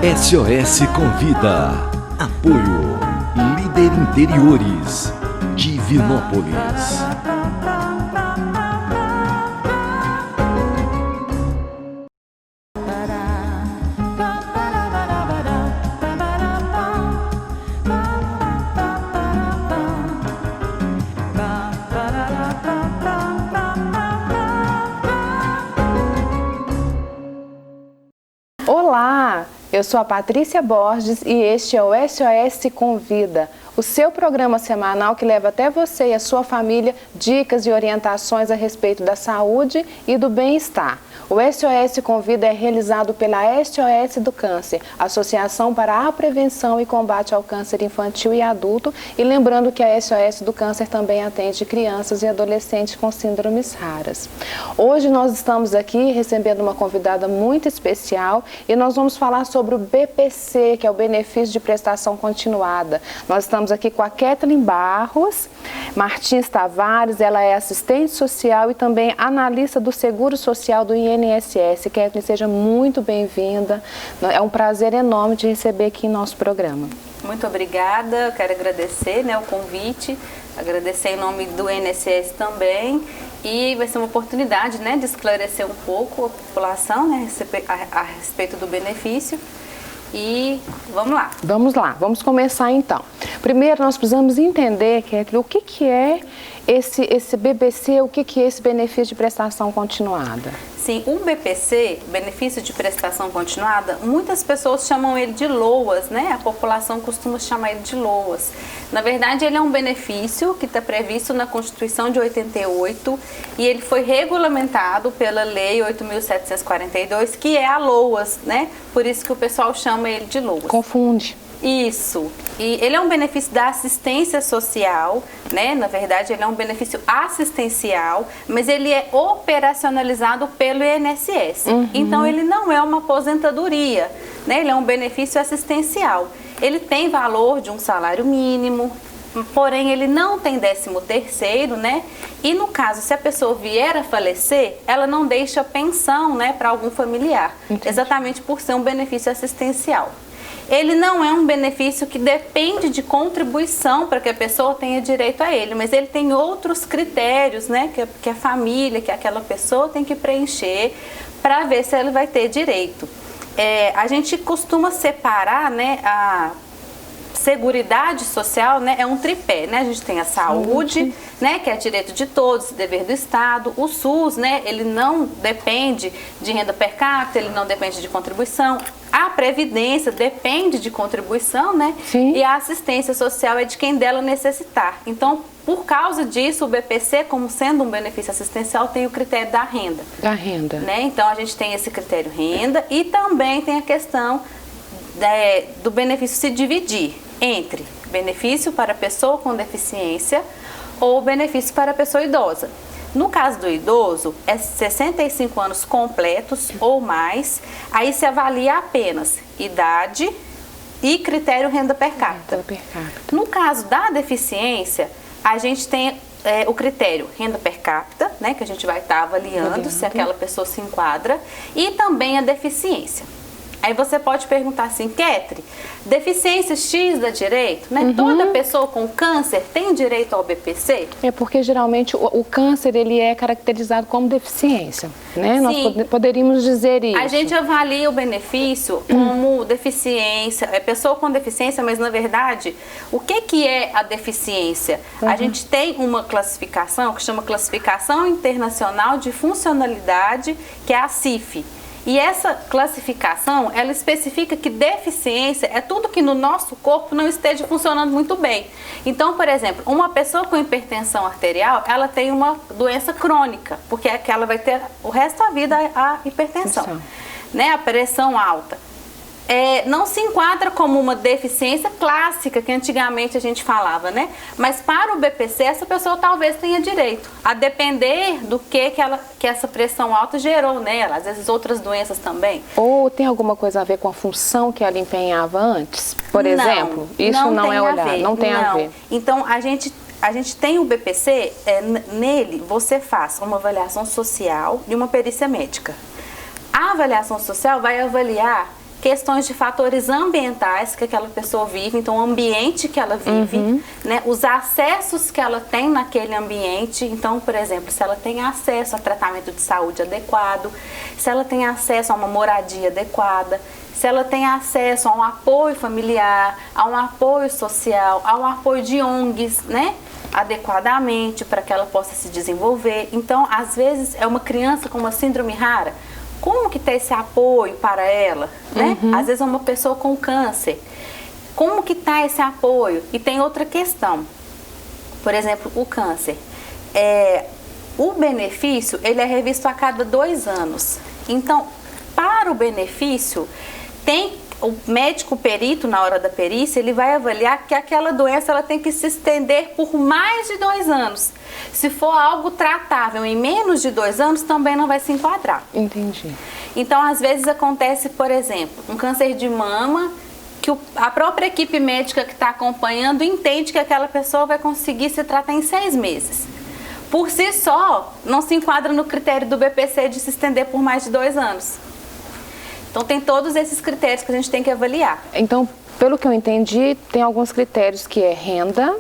SOS Convida. Apoio Líder Interiores, Divinópolis. Olá, eu sou a Patrícia Borges e este é o SOS Convida, o seu programa semanal que leva até você e a sua família dicas e orientações a respeito da saúde e do bem-estar. O SOS Convida é realizado pela SOS do Câncer, Associação para a Prevenção e Combate ao Câncer Infantil e Adulto, e lembrando que a SOS do Câncer também atende crianças e adolescentes com síndromes raras. Hoje nós estamos aqui recebendo uma convidada muito especial e nós vamos falar sobre o BPC, que é o Benefício de Prestação Continuada. Nós estamos aqui com a Kathleen Barros Martins Tavares, ela é assistente social e também analista do Seguro Social do INSS. Kathleen, seja muito bem-vinda. É um prazer enorme te receber aqui em nosso programa. Muito obrigada, eu quero agradecer o convite, agradecer em nome do INSS também, e vai ser uma oportunidade de esclarecer um pouco a população a respeito do benefício. E vamos lá. Vamos lá, vamos começar então. Primeiro nós precisamos entender, Kathleen, o que é esse BPC, o que é esse benefício de prestação continuada? Sim, o BPC, benefício de prestação continuada, muitas pessoas chamam ele de LOAS, A população costuma chamar ele de LOAS. Na verdade, ele é um benefício que está previsto na Constituição de 88 e ele foi regulamentado pela Lei 8.742, que é a LOAS, Por isso que o pessoal chama ele de LOAS. Confunde. Isso. E ele é um benefício da assistência social, Na verdade, ele é um benefício assistencial, mas ele é operacionalizado pelo INSS. Então, ele não é uma aposentadoria, Ele é um benefício assistencial. Ele tem valor de um salário mínimo, porém, ele não tem 13º, E no caso, se a pessoa vier a falecer, ela não deixa pensão, para algum familiar. Entendi. Exatamente por ser um benefício assistencial. Ele não é um benefício que depende de contribuição para que a pessoa tenha direito a ele, mas ele tem outros critérios, que a família, que aquela pessoa tem que preencher para ver se ela vai ter direito. A gente costuma separar, a Seguridade Social, é um tripé, A gente tem a saúde, que é direito de todos, dever do Estado. O SUS, ele não depende de renda per capita, ele não depende de contribuição. A Previdência depende de contribuição, Sim. E a assistência social é de quem dela necessitar. Então, por causa disso, o BPC, como sendo um benefício assistencial, tem o critério da renda. Da renda. Então, a gente tem esse critério renda e também tem a questão do benefício se dividir entre benefício para pessoa com deficiência ou benefício para pessoa idosa. No caso do idoso, é 65 anos completos ou mais, aí se avalia apenas idade e critério renda per capita. No caso da deficiência, a gente tem o critério renda per capita, que a gente vai estar avaliando se aquela pessoa se enquadra, e também a deficiência. Aí você pode perguntar assim, Kathleen, deficiência X dá direito? Toda pessoa com câncer tem direito ao BPC? É porque geralmente o câncer ele é caracterizado como deficiência, Nós poderíamos dizer isso. A gente avalia o benefício como deficiência, é pessoa com deficiência, mas na verdade, o que é a deficiência? A gente tem uma classificação que chama Classificação Internacional de Funcionalidade, que é a CIF. E essa classificação, ela especifica que deficiência é tudo que no nosso corpo não esteja funcionando muito bem. Então, por exemplo, uma pessoa com hipertensão arterial, ela tem uma doença crônica, porque é que ela vai ter o resto da vida a hipertensão, A pressão alta. Não se enquadra como uma deficiência clássica que antigamente a gente falava, Mas para o BPC, essa pessoa talvez tenha direito, a depender do que essa pressão alta gerou nela, às vezes outras doenças também. Ou tem alguma coisa a ver com a função que ela empenhava antes, por exemplo? Isso não é olhar, não tem a ver. Então, a gente tem o BPC, nele você faz uma avaliação social e uma perícia médica. A avaliação social vai avaliar questões de fatores ambientais que aquela pessoa vive, então o ambiente que ela vive, né, os acessos que ela tem naquele ambiente. Então, por exemplo, se ela tem acesso a tratamento de saúde adequado, se ela tem acesso a uma moradia adequada, se ela tem acesso a um apoio familiar, a um apoio social, a um apoio de ONGs, né, adequadamente para que ela possa se desenvolver. Então, às vezes, é uma criança com uma síndrome rara. Como que tem esse apoio para ela, né? Às vezes é uma pessoa com câncer. Como que está esse apoio? E tem outra questão. Por exemplo, o câncer. O benefício, ele é revisto a cada 2 anos. Então, para o benefício, o médico perito, na hora da perícia, ele vai avaliar que aquela doença ela tem que se estender por mais de 2 anos. Se for algo tratável em menos de 2 anos, também não vai se enquadrar. Entendi. Então, às vezes acontece, por exemplo, um câncer de mama, que a própria equipe médica que está acompanhando entende que aquela pessoa vai conseguir se tratar em 6 meses. Por si só, não se enquadra no critério do BPC de se estender por mais de 2 anos. Então, tem todos esses critérios que a gente tem que avaliar. Então, pelo que eu entendi, tem alguns critérios que é renda,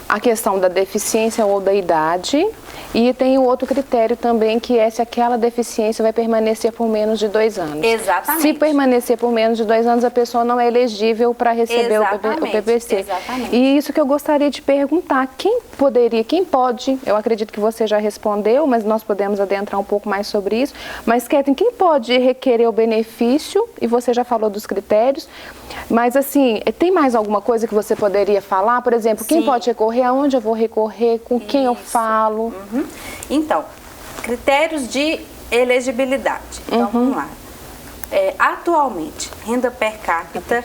a questão da deficiência ou da idade, e tem o outro critério também, que é se aquela deficiência vai permanecer por menos de 2 anos. Exatamente. Se permanecer por menos de 2 anos, a pessoa não é elegível para receber o PPC. Exatamente. E isso que eu gostaria de perguntar, quem pode, eu acredito que você já respondeu, mas nós podemos adentrar um pouco mais sobre isso, mas Kathleen, quem pode requerer o benefício, e você já falou dos critérios, mas assim, tem mais alguma coisa que você poderia falar? Por exemplo, quem pode recorrer, aonde eu vou recorrer, com quem eu falo? Então, critérios de elegibilidade. Então, vamos lá. Atualmente, renda per capita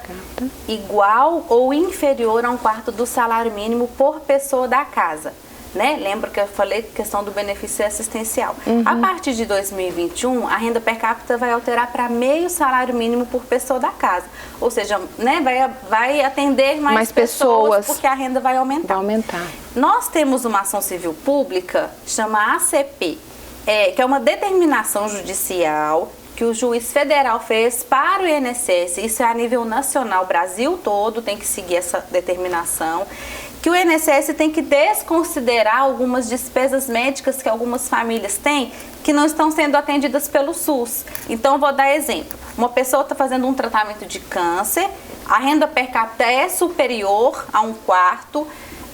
igual ou inferior a 1/4 do salário mínimo por pessoa da casa. Né? Lembra que eu falei questão do benefício assistencial. A partir de 2021, a renda per capita vai alterar para meio salário mínimo por pessoa da casa. Ou seja, né, vai atender mais pessoas porque a renda vai aumentar. Nós temos uma ação civil pública, chama ACP, que é uma determinação judicial que o juiz federal fez para o INSS. Isso é a nível nacional, Brasil todo tem que seguir essa determinação, que o INSS tem que desconsiderar algumas despesas médicas que algumas famílias têm que não estão sendo atendidas pelo SUS. Então, vou dar exemplo. Uma pessoa está fazendo um tratamento de câncer, a renda per capita é superior a 1/4,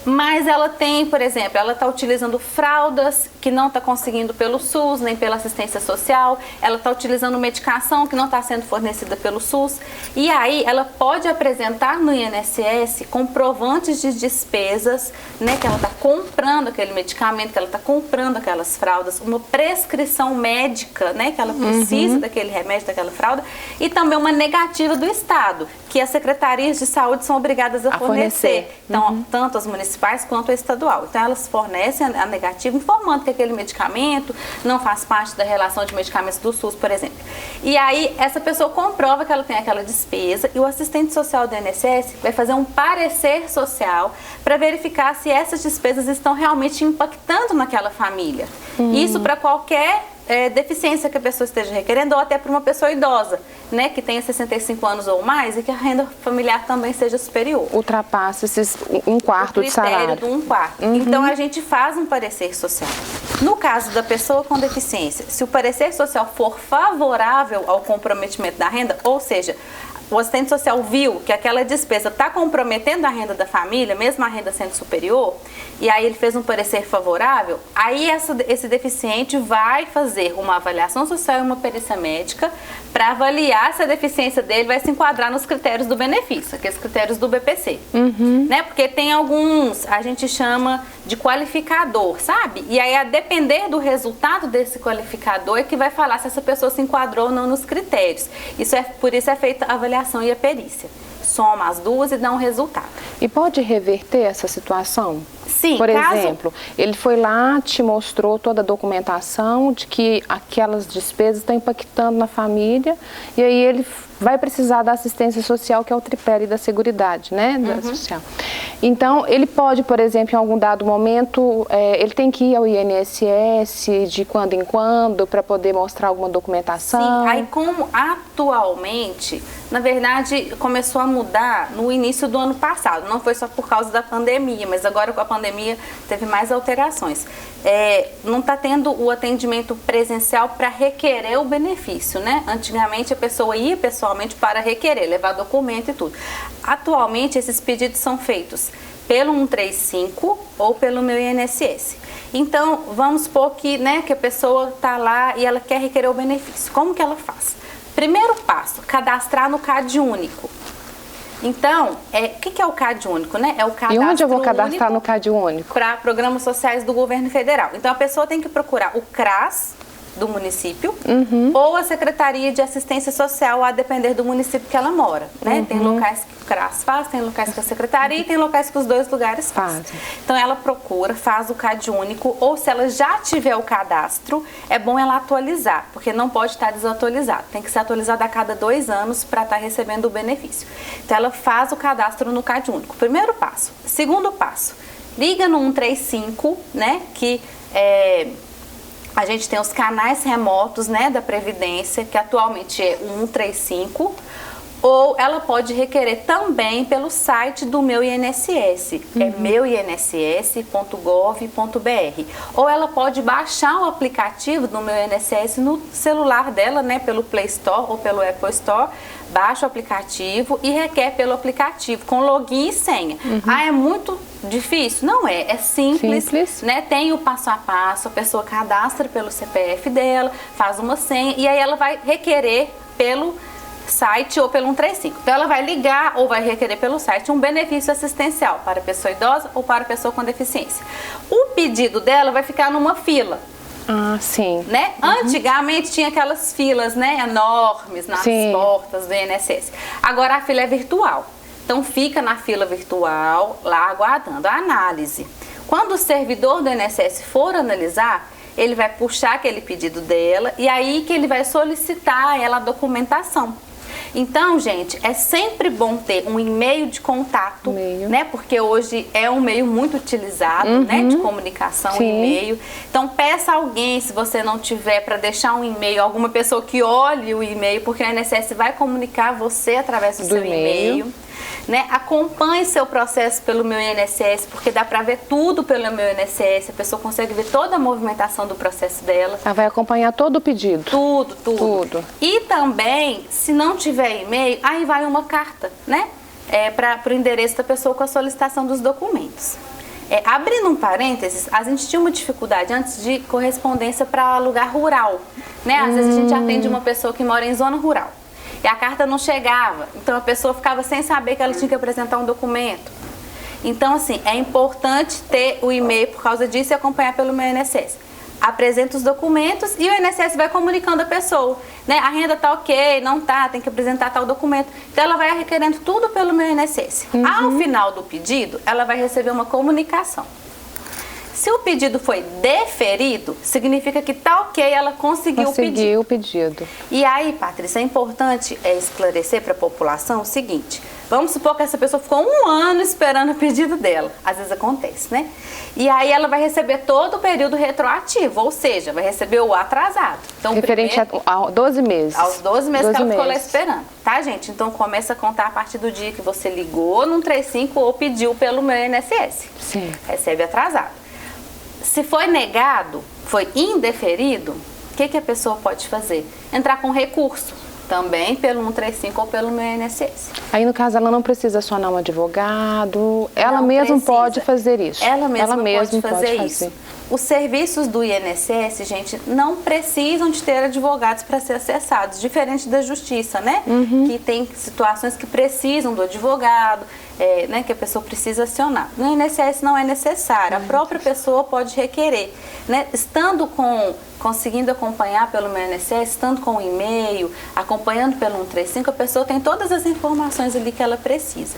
mas ela tem, por exemplo, ela está utilizando fraldas que não está conseguindo pelo SUS, nem pela assistência social, ela está utilizando medicação que não está sendo fornecida pelo SUS, e aí ela pode apresentar no INSS comprovantes de despesas, né, que ela está comprando aquele medicamento, que ela está comprando aquelas fraldas, uma prescrição médica, né, que ela precisa daquele remédio, daquela fralda, e também uma negativa do Estado, que as secretarias de saúde são obrigadas a fornecer. Então, tanto as municipais quanto a estadual. Então, elas fornecem a negativa, informando que aquele medicamento não faz parte da relação de medicamentos do SUS, por exemplo. E aí, essa pessoa comprova que ela tem aquela despesa e o assistente social do INSS vai fazer um parecer social para verificar se essas despesas estão realmente impactando naquela família. Isso para qualquer deficiência que a pessoa esteja requerendo, ou até para uma pessoa idosa, né, que tenha 65 anos ou mais e que a renda familiar também seja superior. Ultrapassa esses 1/4 de salário. O critério do 1/4. Então, a gente faz um parecer social. No caso da pessoa com deficiência, se o parecer social for favorável ao comprometimento da renda, ou seja, o assistente social viu que aquela despesa está comprometendo a renda da família, mesmo a renda sendo superior, e aí ele fez um parecer favorável, aí esse deficiente vai fazer uma avaliação social e uma perícia médica para avaliar se a deficiência dele vai se enquadrar nos critérios do benefício, aqueles critérios do BPC. Né? Porque tem alguns, a gente chama de qualificador, sabe? E aí, a depender do resultado desse qualificador, é que vai falar se essa pessoa se enquadrou ou não nos critérios. Por isso é feita a avaliação e a perícia. Soma as duas e dá um resultado. E pode reverter essa situação? Sim, por exemplo, ele foi lá, te mostrou toda a documentação de que aquelas despesas estão impactando na família, e aí ele vai precisar da assistência social, que é o tripé da Seguridade, né? Da social. Então, ele pode, por exemplo, em algum dado momento, ele tem que ir ao INSS de quando em quando para poder mostrar alguma documentação. Sim, aí como atualmente, na verdade, começou a mudar no início do ano passado. Não foi só por causa da pandemia, mas agora com a pandemia teve mais alterações. Não está tendo o atendimento presencial para requerer o benefício, né? Antigamente a pessoa ia pessoalmente para requerer, levar documento e tudo. Atualmente esses pedidos são feitos pelo 135 ou pelo meu INSS. Então, vamos supor que, né, que a pessoa está lá e ela quer requerer o benefício. Como que ela faz? Primeiro passo, cadastrar no CAD único. Então, o que é o CAD único, né? É o cadastro. E onde eu vou cadastrar no CAD único? Para programas sociais do governo federal. Então, a pessoa tem que procurar o CRAS do município ou a Secretaria de Assistência Social, a depender do município que ela mora, né? Tem locais que o CRAS faz, tem locais que a Secretaria e tem locais que os dois lugares fazem. Então ela procura, faz o CAD único, ou se ela já tiver o cadastro, é bom ela atualizar, porque não pode estar desatualizado. Tem que ser atualizado a cada 2 anos para estar recebendo o benefício. Então ela faz o cadastro no CAD único. Primeiro passo. Segundo passo, liga no 135, né? Que a gente tem os canais remotos, né, da Previdência, que atualmente é o 135, ou ela pode requerer também pelo site do meu INSS, é meuinss.gov.br, ou ela pode baixar o aplicativo do meu INSS no celular dela, né, pelo Play Store ou pelo Apple Store, baixa o aplicativo e requer pelo aplicativo, com login e senha. É muito difícil? Não é, é simples, né? Tem o passo a passo, a pessoa cadastra pelo CPF dela, faz uma senha e aí ela vai requerer pelo site ou pelo 135. Então ela vai ligar ou vai requerer pelo site um benefício assistencial para a pessoa idosa ou para a pessoa com deficiência. O pedido dela vai ficar numa fila. Ah, sim. Né? Antigamente tinha aquelas filas, né, enormes nas portas do INSS. Agora a fila é virtual. Então fica na fila virtual, lá aguardando a análise. Quando o servidor do INSS for analisar, ele vai puxar aquele pedido dela e aí que ele vai solicitar a ela a documentação. Então, gente, é sempre bom ter um e-mail de contato, né? Porque hoje é um meio muito utilizado, né? De comunicação, e-mail. Então, peça a alguém, se você não tiver, para deixar um e-mail, alguma pessoa que olhe o e-mail, porque o INSS vai comunicar você através do seu e-mail. Né? Acompanhe seu processo pelo meu INSS, porque dá para ver tudo pelo meu INSS, a pessoa consegue ver toda a movimentação do processo dela. Ela vai acompanhar todo o pedido. Tudo. E também, se não tiver e-mail, aí vai uma carta, né? Para o endereço da pessoa com a solicitação dos documentos. Abrindo um parênteses, a gente tinha uma dificuldade antes de correspondência para lugar rural, né? Às vezes a gente atende uma pessoa que mora em zona rural. E a carta não chegava, então a pessoa ficava sem saber que ela tinha que apresentar um documento. Então, assim, é importante ter o e-mail por causa disso e acompanhar pelo meu INSS. Apresenta os documentos e o INSS vai comunicando a pessoa, né? A renda tá ok, não tá, tem que apresentar tal documento. Então, ela vai requerendo tudo pelo meu INSS. Ao final do pedido, ela vai receber uma comunicação. Se o pedido foi deferido, significa que tá ok, ela conseguiu o pedido. E aí, Patrícia, é importante esclarecer para a população o seguinte: vamos supor que essa pessoa ficou 1 ano esperando o pedido dela. Às vezes acontece, né? E aí ela vai receber todo o período retroativo, ou seja, vai receber o atrasado. Então, referente a 12 meses. Aos 12 meses que ela ficou lá esperando. Tá, gente? Então começa a contar a partir do dia que você ligou no 135 ou pediu pelo meu INSS. Sim. Recebe atrasado. Se foi negado, foi indeferido, o que a pessoa pode fazer? Entrar com recurso, também pelo 135 ou pelo meu INSS. Aí, no caso, ela não precisa acionar um advogado, ela mesma pode fazer isso. Ela mesma pode fazer isso. Os serviços do INSS, gente, não precisam de ter advogados para ser acessados, diferente da justiça, né? Que tem situações que precisam do advogado, né, que a pessoa precisa acionar. No INSS não é necessário, a própria pessoa pode requerer, né? Conseguindo acompanhar pelo meu INSS, estando com o e-mail, acompanhando pelo 135, a pessoa tem todas as informações ali que ela precisa.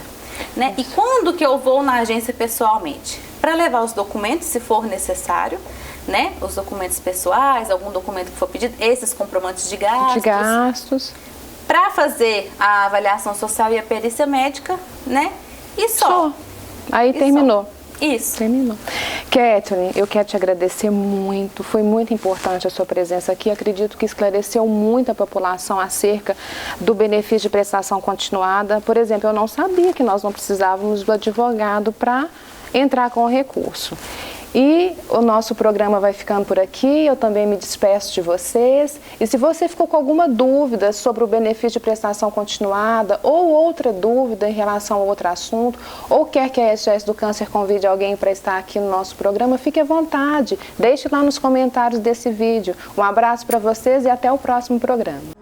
né? E quando que eu vou na agência pessoalmente? Para levar os documentos, se for necessário, né? Os documentos pessoais, algum documento que for pedido, esses comprovantes de gastos. Para fazer a avaliação social e a perícia médica, né? E só. Aí terminou. Isso. Terminou. Kathleen, eu quero te agradecer muito, foi muito importante a sua presença aqui, acredito que esclareceu muito a população acerca do benefício de prestação continuada. Por exemplo, eu não sabia que nós não precisávamos do advogado para entrar com o recurso. E o nosso programa vai ficando por aqui, eu também me despeço de vocês. E se você ficou com alguma dúvida sobre o benefício de prestação continuada ou outra dúvida em relação a outro assunto, ou quer que a SOS do Câncer convide alguém para estar aqui no nosso programa, fique à vontade, deixe lá nos comentários desse vídeo. Um abraço para vocês e até o próximo programa.